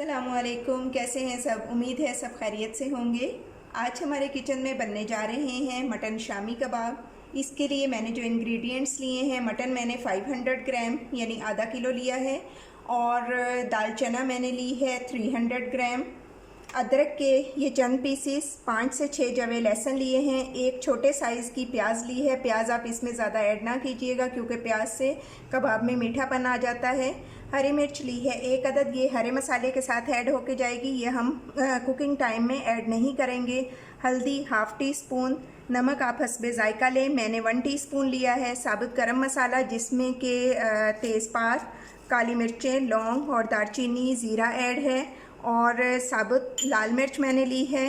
अस्सलामुअलैकुम, कैसे हैं सब। उम्मीद है सब खैरियत से होंगे। आज हमारे किचन में बनने जा रहे हैं मटन शामी कबाब। इसके लिए मैंने जो इंग्रेडिएंट्स लिए हैं, मटन मैंने 500 ग्राम यानी आधा किलो लिया है, और दाल चना मैंने ली है 300 ग्राम। अदरक के ये चंद पीसीस, 5 से 6 जवे लहसुन लिए हैं, एक छोटे साइज़ की प्याज ली है। प्याज आप इसमें ज़्यादा ऐड ना कीजिएगा क्योंकि प्याज से कबाब में मीठापन आ जाता है। हरी मिर्च ली है 1 अदद, ये हरे मसाले के साथ ऐड होके जाएगी, ये हम कुकिंग टाइम में ऐड नहीं करेंगे। हल्दी हाफ़ टी स्पून, नमक आप हस्बे ज़ायका लें, मैंने 1 टीस्पून लिया है। साबुत गरम मसाला जिसमें के तेज़पात, काली मिर्चें, लौंग और दालचीनी, ज़ीरा ऐड है, और साबुत लाल मिर्च मैंने ली है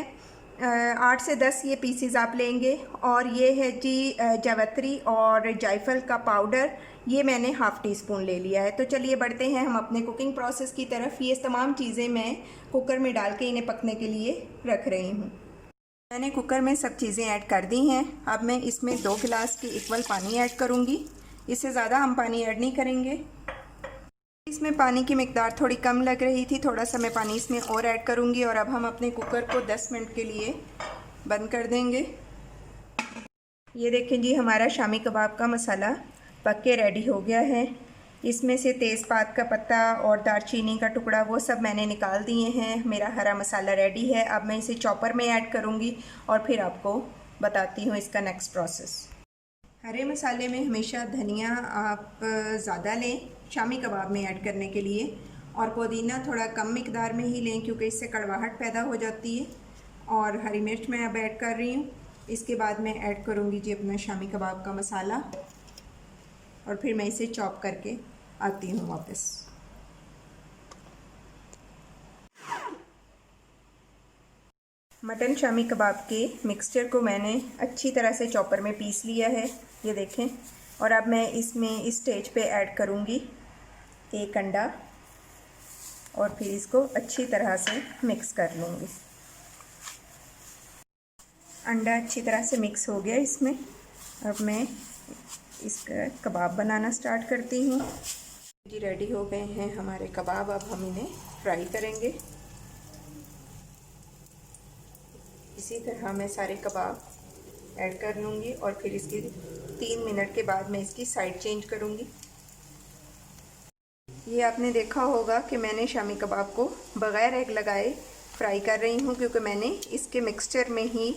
8 से 10 ये पीसीज आप लेंगे। और ये है जी जावित्री और जायफल का पाउडर, ये मैंने हाफ़ टी स्पून ले लिया है। तो चलिए बढ़ते हैं हम अपने कुकिंग प्रोसेस की तरफ। ये तमाम चीज़ें मैं कुकर में डाल के इन्हें पकने के लिए रख रही हूँ। मैंने कुकर में सब चीज़ें ऐड कर दी हैं। अब मैं इसमें 2 गिलास के इक्वल पानी ऐड करूँगी, इससे ज़्यादा हम पानी ऐड नहीं करेंगे। इसमें पानी की मिकदार थोड़ी कम लग रही थी, थोड़ा सा मैं पानी इसमें और ऐड करूँगी। और अब हम अपने कुकर को 10 मिनट के लिए बंद कर देंगे। ये देखें जी, हमारा शामी कबाब का मसाला पक के रेडी हो गया है। इसमें से तेज़पात का पत्ता और दालचीनी का टुकड़ा वो सब मैंने निकाल दिए हैं। मेरा हरा मसाला रेडी है। अब मैं इसे चॉपर में ऐड करूँगी और फिर आपको बताती हूँ इसका नेक्स्ट प्रोसेस। हरे मसाले में हमेशा धनिया आप ज़्यादा लें शामी कबाब में ऐड करने के लिए, और पुदीना थोड़ा कम मिकदार में ही लें क्योंकि इससे कड़वाहट पैदा हो जाती है। और हरी मिर्च मैं अब ऐड कर रही हूँ। इसके बाद मैं ऐड करूँगी जी अपना शामी कबाब का मसाला, और फिर मैं इसे चॉप करके आती हूँ वापस। मटन शामी कबाब के मिक्सचर को मैंने अच्छी तरह से चॉपर में पीस लिया है, ये देखें। और अब मैं इसमें इस स्टेज पे ऐड करूँगी 1 अंडा, और फिर इसको अच्छी तरह से मिक्स कर लूँगी। अंडा अच्छी तरह से मिक्स हो गया इसमें। अब मैं इसका कबाब बनाना स्टार्ट करती हूँ। जी रेडी हो गए हैं हमारे कबाब, अब हम इन्हें फ्राई करेंगे। इसी तरह मैं सारे कबाब ऐड कर लूँगी और फिर इसकी 3 मिनट के बाद मैं इसकी साइड चेंज करूँगी। ये आपने देखा होगा कि मैंने शामी कबाब को बग़ैर एग लगाए फ्राई कर रही हूँ क्योंकि मैंने इसके मिक्सचर में ही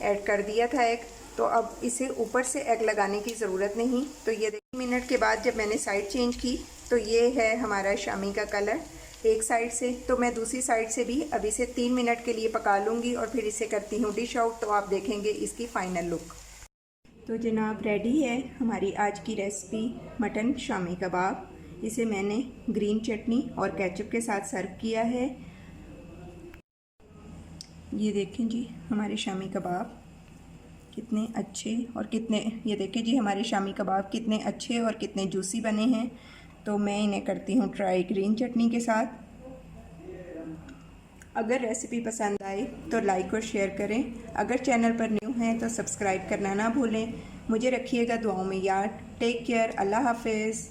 ऐड कर दिया था एग, तो अब इसे ऊपर से एग लगाने की ज़रूरत नहीं। तो ये 3 मिनट के बाद जब मैंने साइड चेंज की तो ये है हमारा शामी का कलर एक साइड से। तो मैं दूसरी साइड से भी अब इसे 3 मिनट के लिए पका लूँगी और फिर इसे करती हूँ डिश आउट, तो आप देखेंगे इसकी फ़ाइनल लुक। तो जनाब रेडी है हमारी आज की रेसिपी मटन शामी कबाब। इसे मैंने ग्रीन चटनी और केचप के साथ सर्व किया है। ये देखें जी हमारे शामी कबाब कितने अच्छे और कितने, ये देखें जी हमारे शामी कबाब कितने अच्छे और कितने जूसी बने हैं। तो मैं इन्हें करती हूँ ट्राई ग्रीन चटनी के साथ। अगर रेसिपी पसंद आए तो लाइक और शेयर करें। अगर चैनल पर न्यू हैं तो सब्सक्राइब करना ना भूलें। मुझे रखिएगा दुआओं में याद। टेक केयर, अल्लाह हाफिज़।